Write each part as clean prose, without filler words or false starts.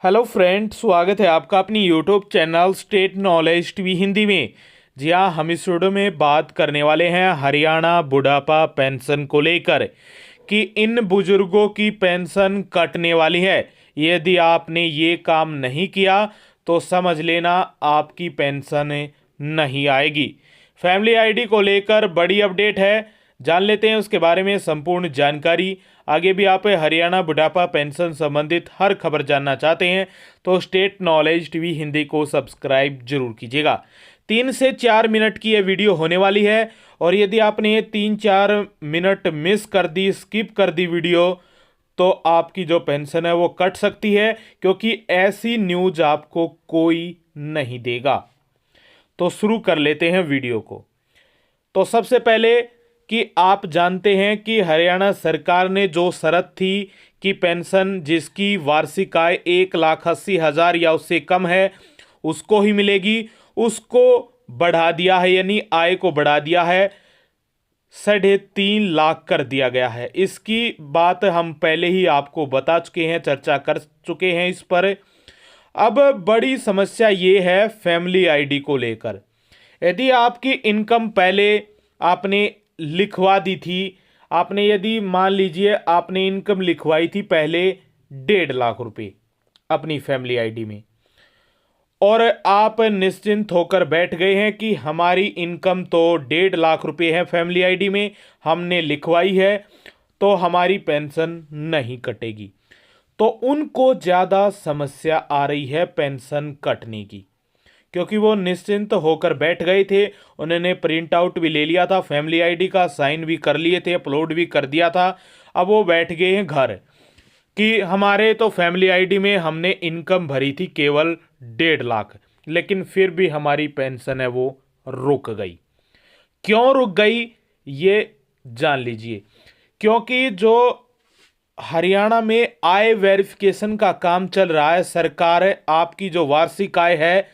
Hello friend, स्वागत है आपका अपनी YouTube channel state knowledge TV Hindi में। जी हाँ, हम इस वीडियो में बात करने वाले हैं हरियाणा बुढ़ापा पेंशन को लेकर कि इन बुजुर्गों की पेंशन कटने वाली है। यदि आपने ये काम नहीं किया तो समझ लेना आपकी पेंशन नहीं आएगी। फैमिली आईडी को लेकर बड़ी अपडेट है, जान लेते हैं उसके बारे में संपूर्ण जानकारी। आगे भी आप हरियाणा बुढ़ापा पेंशन संबंधित हर खबर जानना चाहते हैं तो स्टेट नॉलेज टीवी हिंदी को सब्सक्राइब जरूर कीजिएगा। 3 से 4 मिनट की यह वीडियो होने वाली है और यदि आपने ये 3-4 मिनट मिस कर दी, स्किप कर दी वीडियो, तो आपकी जो पेंशन है वो कट सकती है, क्योंकि ऐसी न्यूज आपको कोई नहीं देगा। तो शुरू कर लेते हैं वीडियो को। तो सबसे पहले कि आप जानते हैं कि हरियाणा सरकार ने जो शर्त थी कि पेंशन जिसकी वार्षिक आय 1,80,000 या उससे कम है उसको ही मिलेगी, उसको बढ़ा दिया है, यानी आय को बढ़ा दिया है, 3.5 लाख कर दिया गया है। इसकी बात हम पहले ही आपको बता चुके हैं, चर्चा कर चुके हैं इस पर। अब बड़ी समस्या ये है फैमिली आईडी को लेकर। यदि आपकी इनकम पहले आपने लिखवा दी थी, आपने यदि मान लीजिए आपने इनकम लिखवाई थी पहले 1.5 लाख रुपए अपनी फैमिली आईडी में, और आप निश्चिंत होकर बैठ गए हैं कि हमारी इनकम तो 1.5 लाख रुपए है फैमिली आईडी में, हमने लिखवाई है, तो हमारी पेंशन नहीं कटेगी। तो उनको ज़्यादा समस्या आ रही है पेंशन कटने की, क्योंकि वो निश्चिंत होकर बैठ गए थे। उन्होंने प्रिंट आउट भी ले लिया था फैमिली आईडी का, साइन भी कर लिए थे, अपलोड भी कर दिया था। अब वो बैठ गए हैं घर कि हमारे तो फैमिली आईडी में हमने इनकम भरी थी केवल 1.5 लाख, लेकिन फिर भी हमारी पेंशन है वो रुक गई। क्यों रुक गई ये जान लीजिए। क्योंकि जो हरियाणा में आय वेरिफिकेशन का काम चल रहा है, सरकार आपकी जो वार्षिक आय है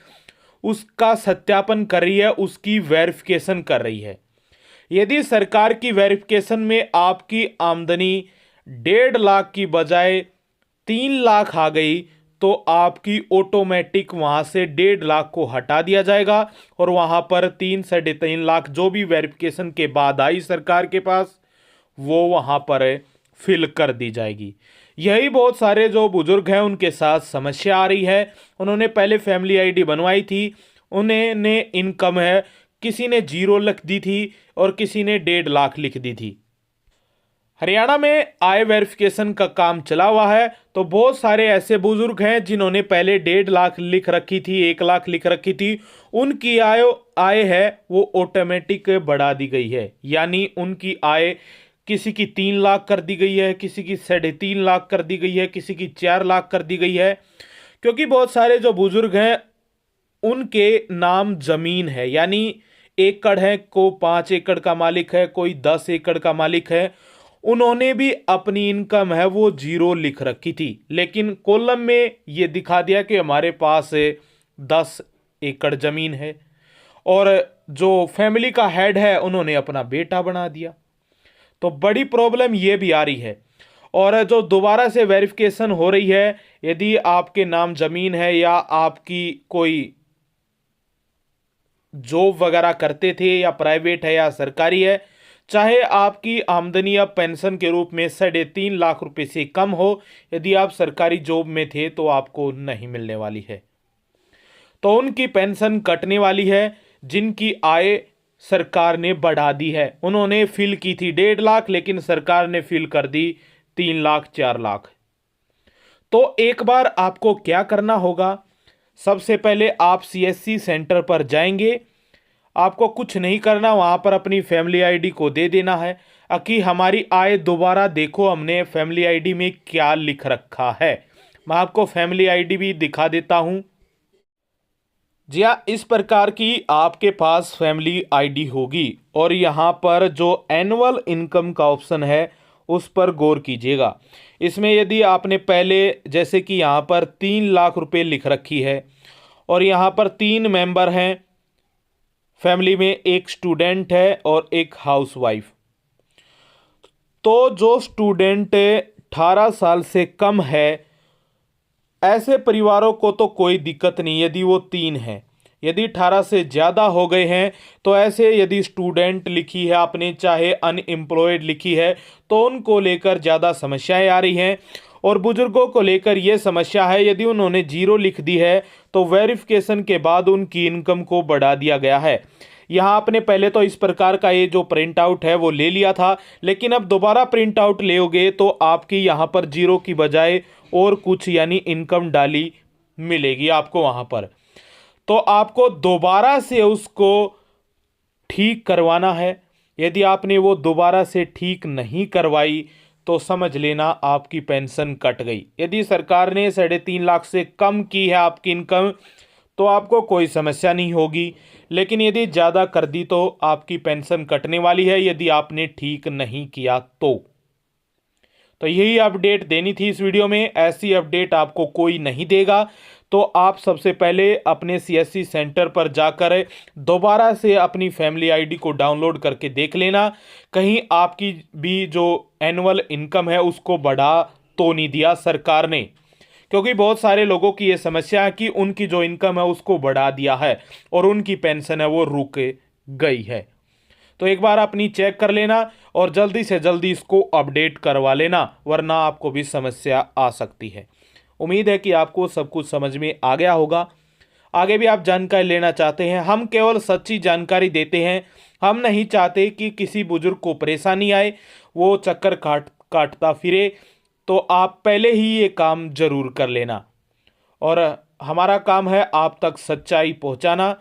उसका सत्यापन कर रही है, उसकी वेरिफिकेशन कर रही है। यदि सरकार की वेरिफिकेशन में आपकी आमदनी 1.5 लाख की बजाय 3 लाख आ गई तो आपकी ऑटोमेटिक वहां से 1.5 लाख को हटा दिया जाएगा और वहां पर 3-3.5 लाख जो भी वेरिफिकेशन के बाद आई सरकार के पास, वो वहां पर फिल कर दी जाएगी। यही बहुत सारे जो बुजुर्ग हैं उनके साथ समस्या आ रही है। उन्होंने पहले फैमिली आईडी बनवाई थी, उन्होंने इनकम है, किसी ने 0 लिख दी थी और किसी ने 1.5 लाख लिख दी थी। हरियाणा में आय वेरिफिकेशन का काम चला हुआ है, तो बहुत सारे ऐसे बुजुर्ग हैं जिन्होंने पहले 1.5 लाख लिख रखी थी, 1 लाख लिख रखी थी, उनकी आय है वो ऑटोमेटिक बढ़ा दी गई है। यानी उनकी आय किसी की 3 लाख कर दी गई है, किसी की 3.5 लाख कर दी गई है, किसी की 4 लाख कर दी गई है। क्योंकि बहुत सारे जो बुजुर्ग हैं उनके नाम जमीन है, यानी एकड़ है, को 5 एकड़ का मालिक है, कोई 10 एकड़ का मालिक है। उन्होंने भी अपनी इनकम है वो 0 लिख रखी थी, लेकिन कॉलम में ये दिखा दिया कि हमारे पास 10 एकड़ जमीन है, और जो फैमिली का हेड है उन्होंने अपना बेटा बना दिया। तो बड़ी प्रॉब्लम ये भी आ रही है। और जो दोबारा से वेरिफिकेशन हो रही है, यदि आपके नाम जमीन है या आपकी कोई जॉब वगैरह करते थे या प्राइवेट है या सरकारी है, चाहे आपकी आमदनी अब पेंशन के रूप में 3.5 लाख रुपए से कम हो, यदि आप सरकारी जॉब में थे तो आपको नहीं मिलने वाली है। तो उनकी पेंशन कटने वाली है जिनकी आय सरकार ने बढ़ा दी है। उन्होंने फिल की थी 1.5 लाख, लेकिन सरकार ने फिल कर दी 3 लाख 4 लाख। तो एक बार आपको क्या करना होगा, सबसे पहले आप सीएससी सेंटर पर जाएंगे, आपको कुछ नहीं करना, वहां पर अपनी फैमिली आईडी को दे देना है कि हमारी आय दोबारा देखो हमने फैमिली आईडी में क्या लिख रखा है। मैं आपको फैमिली आईडी भी दिखा देता हूं। जी हाँ, इस प्रकार की आपके पास फैमिली आईडी होगी और यहाँ पर जो एनुअल इनकम का ऑप्शन है उस पर गौर कीजिएगा। इसमें यदि आपने पहले जैसे कि यहाँ पर 3 लाख रुपए लिख रखी है और यहाँ पर 3 मेंबर हैं फैमिली में, एक स्टूडेंट है और एक हाउसवाइफ, तो जो स्टूडेंट 18 साल से कम है ऐसे परिवारों को तो कोई दिक्कत नहीं यदि वो 3 हैं। यदि 18 से ज़्यादा हो गए हैं तो ऐसे यदि स्टूडेंट लिखी है आपने, चाहे अनएम्प्लॉयड लिखी है, तो उनको लेकर ज़्यादा समस्याएं आ रही हैं। और बुजुर्गों को लेकर ये समस्या है, यदि उन्होंने 0 लिख दी है तो वेरिफिकेशन के बाद उनकी इनकम को बढ़ा दिया गया है। यहाँ आपने पहले तो इस प्रकार का ये जो प्रिंट आउट है वो ले लिया था, लेकिन अब दोबारा प्रिंट आउट लोगे तो आपकी यहाँ पर 0 की बजाय और कुछ यानी इनकम डाली मिलेगी आपको वहाँ पर। तो आपको दोबारा से उसको ठीक करवाना है। यदि आपने वो दोबारा से ठीक नहीं करवाई तो समझ लेना आपकी पेंशन कट गई। यदि सरकार ने 3.5 लाख से कम की है आपकी इनकम तो आपको कोई समस्या नहीं होगी, लेकिन यदि ज़्यादा कर दी तो आपकी पेंशन कटने वाली है यदि आपने ठीक नहीं किया तो यही अपडेट देनी थी इस वीडियो में। ऐसी अपडेट आपको कोई नहीं देगा, तो आप सबसे पहले अपने सीएससी सेंटर पर जाकर दोबारा से अपनी फैमिली आईडी को डाउनलोड करके देख लेना, कहीं आपकी भी जो एनुअल इनकम है उसको बढ़ा तो नहीं दिया सरकार ने। क्योंकि बहुत सारे लोगों की ये समस्या है कि उनकी जो इनकम है उसको बढ़ा दिया है और उनकी पेंशन है वो रुक गई है। तो एक बार अपनी चेक कर लेना और जल्दी से जल्दी इसको अपडेट करवा लेना, वरना आपको भी समस्या आ सकती है। उम्मीद है कि आपको सब कुछ समझ में आ गया होगा। आगे भी आप जानकारी लेना चाहते हैं, हम केवल सच्ची जानकारी देते हैं। हम नहीं चाहते कि किसी बुजुर्ग को परेशानी आए, वो चक्कर काटता फिरे। तो आप पहले ही ये काम जरूर कर लेना और हमारा काम है आप तक सच्चाई पहुंचाना।